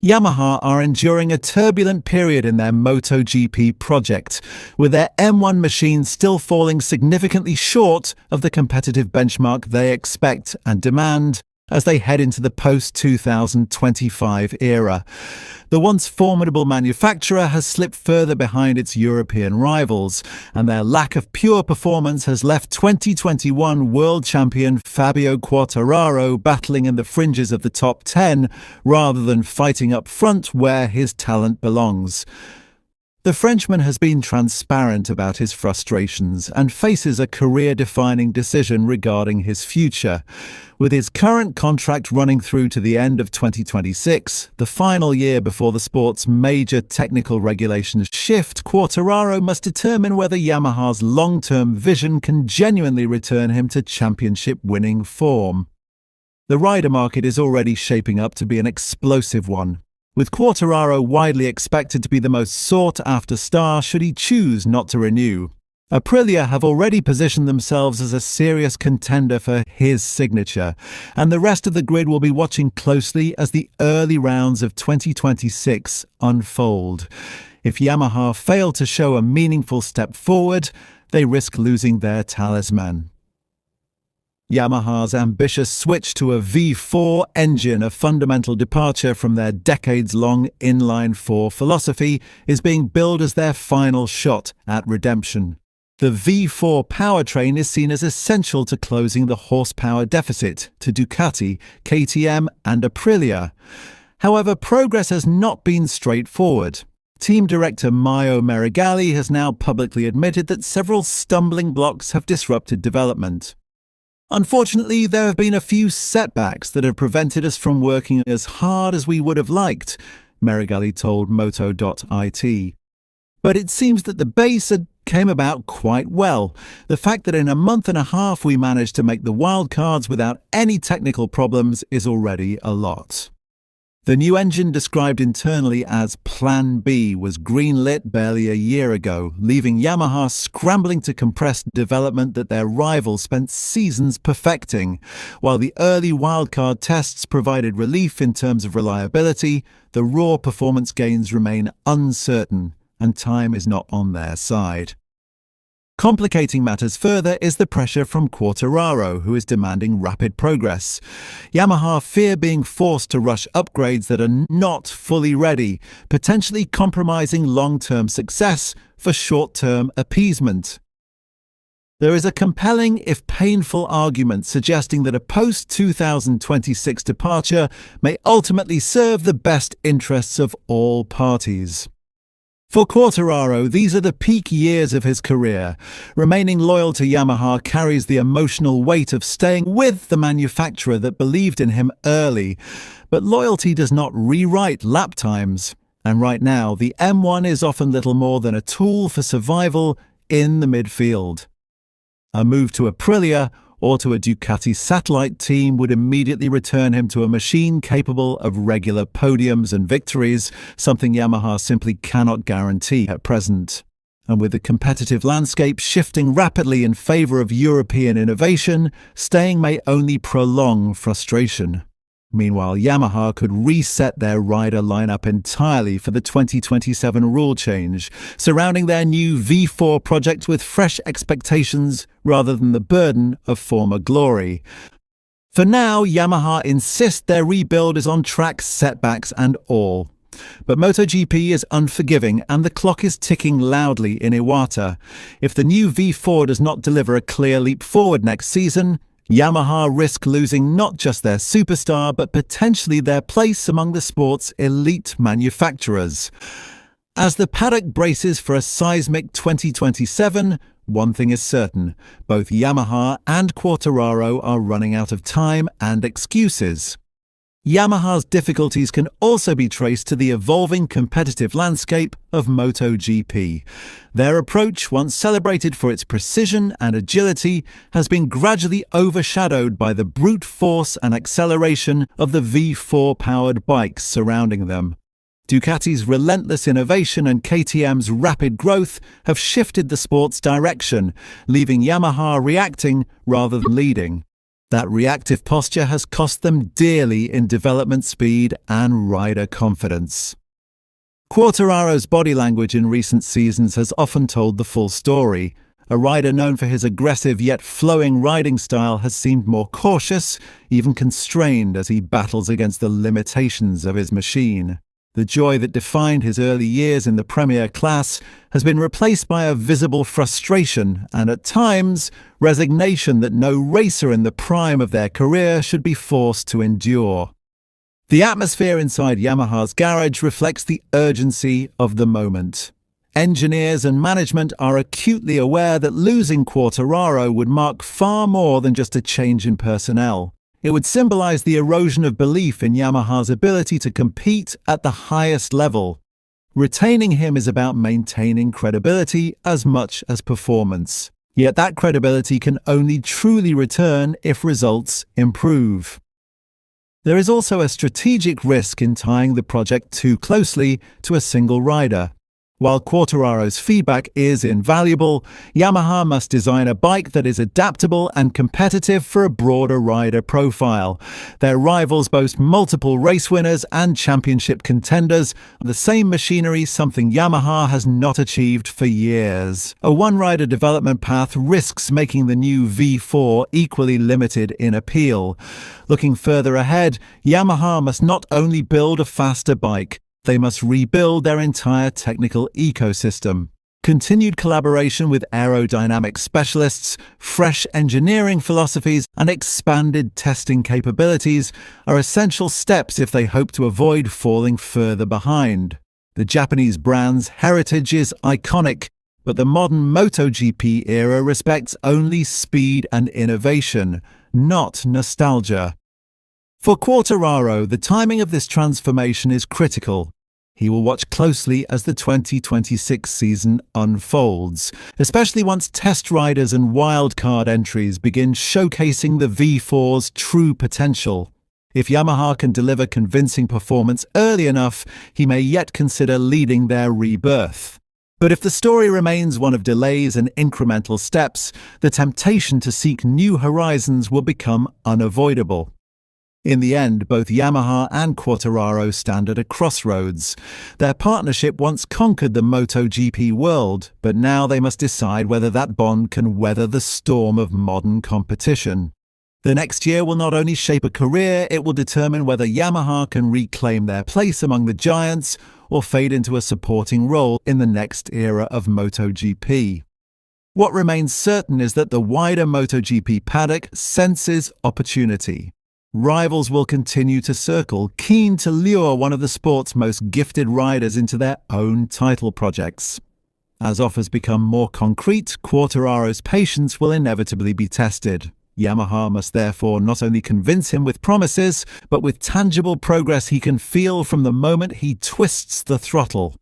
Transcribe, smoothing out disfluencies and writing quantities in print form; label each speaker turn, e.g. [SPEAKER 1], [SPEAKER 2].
[SPEAKER 1] Yamaha are enduring a turbulent period in their MotoGP project, with their M1 machine still falling significantly short of the competitive benchmark they expect and demand as they head into the post-2025 era. The once formidable manufacturer has slipped further behind its European rivals, and their lack of pure performance has left 2021 World Champion Fabio Quartararo battling in the fringes of the top 10 rather than fighting up front where his talent belongs. The Frenchman has been transparent about his frustrations and faces a career-defining decision regarding his future. With his current contract running through to the end of 2026, the final year before the sport's major technical regulations shift, Quartararo must determine whether Yamaha's long-term vision can genuinely return him to championship-winning form. The rider market is already shaping up to be an explosive one, with Quartararo widely expected to be the most sought-after star should he choose not to renew. Aprilia have already positioned themselves as a serious contender for his signature, and the rest of the grid will be watching closely as the early rounds of 2026 unfold. If Yamaha fail to show a meaningful step forward, they risk losing their talisman. Yamaha's ambitious switch to a V4 engine, a fundamental departure from their decades-long inline-4 philosophy, is being billed as their final shot at redemption. The V4 powertrain is seen as essential to closing the horsepower deficit to Ducati, KTM and Aprilia. However, progress has not been straightforward. Team director Maio Meregali has now publicly admitted that several stumbling blocks have disrupted development. Unfortunately, there have been a few setbacks that have prevented us from working as hard as we would have liked, Meregali told Moto.it. But it seems that the base came about quite well. The fact that in a month and a half we managed to make the wildcards without any technical problems is already a lot. The new engine, described internally as Plan B, was greenlit barely a year ago, leaving Yamaha scrambling to compress development that their rivals spent seasons perfecting. While the early wildcard tests provided relief in terms of reliability, the raw performance gains remain uncertain, and time is not on their side. Complicating matters further is the pressure from Quartararo, who is demanding rapid progress. Yamaha fear being forced to rush upgrades that are not fully ready, potentially compromising long-term success for short-term appeasement. There is a compelling, if painful, argument suggesting that a post-2026 departure may ultimately serve the best interests of all parties. For Quartararo, these are the peak years of his career. Remaining loyal to Yamaha carries the emotional weight of staying with the manufacturer that believed in him early. But loyalty does not rewrite lap times. And right now, the M1 is often little more than a tool for survival in the midfield. A move to Aprilia or to a Ducati satellite team would immediately return him to a machine capable of regular podiums and victories, something Yamaha simply cannot guarantee at present. And with the competitive landscape shifting rapidly in favour of European innovation, staying may only prolong frustration. Meanwhile, Yamaha could reset their rider lineup entirely for the 2027 rule change, surrounding their new V4 project with fresh expectations rather than the burden of former glory. For now, Yamaha insist their rebuild is on track, setbacks and all. But MotoGP is unforgiving and the clock is ticking loudly in Iwata. If the new V4 does not deliver a clear leap forward next season, Yamaha risk losing not just their superstar, but potentially their place among the sport's elite manufacturers. As the paddock braces for a seismic 2027, one thing is certain: both Yamaha and Quartararo are running out of time and excuses. Yamaha's difficulties can also be traced to the evolving competitive landscape of MotoGP. Their approach, once celebrated for its precision and agility, has been gradually overshadowed by the brute force and acceleration of the V4-powered bikes surrounding them. Ducati's relentless innovation and KTM's rapid growth have shifted the sport's direction, leaving Yamaha reacting rather than leading. That reactive posture has cost them dearly in development speed and rider confidence. Quartararo's body language in recent seasons has often told the full story. A rider known for his aggressive yet flowing riding style has seemed more cautious, even constrained as he battles against the limitations of his machine. The joy that defined his early years in the Premier class has been replaced by a visible frustration and, at times, resignation that no racer in the prime of their career should be forced to endure. The atmosphere inside Yamaha's garage reflects the urgency of the moment. Engineers and management are acutely aware that losing Quartararo would mark far more than just a change in personnel. It would symbolize the erosion of belief in Yamaha's ability to compete at the highest level. Retaining him is about maintaining credibility as much as performance. Yet that credibility can only truly return if results improve. There is also a strategic risk in tying the project too closely to a single rider. While Quartararo's feedback is invaluable, Yamaha must design a bike that is adaptable and competitive for a broader rider profile. Their rivals boast multiple race winners and championship contenders. The same machinery, something Yamaha has not achieved for years. A one-rider development path risks making the new V4 equally limited in appeal. Looking further ahead, Yamaha must not only build a faster bike, they must rebuild their entire technical ecosystem. Continued collaboration with aerodynamic specialists, fresh engineering philosophies, and expanded testing capabilities are essential steps if they hope to avoid falling further behind. The Japanese brand's heritage is iconic, but the modern MotoGP era respects only speed and innovation, not nostalgia. For Quartararo, the timing of this transformation is critical. He will watch closely as the 2026 season unfolds, especially once test riders and wildcard entries begin showcasing the V4's true potential. If Yamaha can deliver convincing performance early enough, he may yet consider leading their rebirth. But if the story remains one of delays and incremental steps, the temptation to seek new horizons will become unavoidable. In the end, both Yamaha and Quartararo stand at a crossroads. Their partnership once conquered the MotoGP world, but now they must decide whether that bond can weather the storm of modern competition. The next year will not only shape a career, it will determine whether Yamaha can reclaim their place among the giants or fade into a supporting role in the next era of MotoGP. What remains certain is that the wider MotoGP paddock senses opportunity. Rivals will continue to circle, keen to lure one of the sport's most gifted riders into their own title projects. As offers become more concrete, Quartararo's patience will inevitably be tested. Yamaha must therefore not only convince him with promises, but with tangible progress he can feel from the moment he twists the throttle.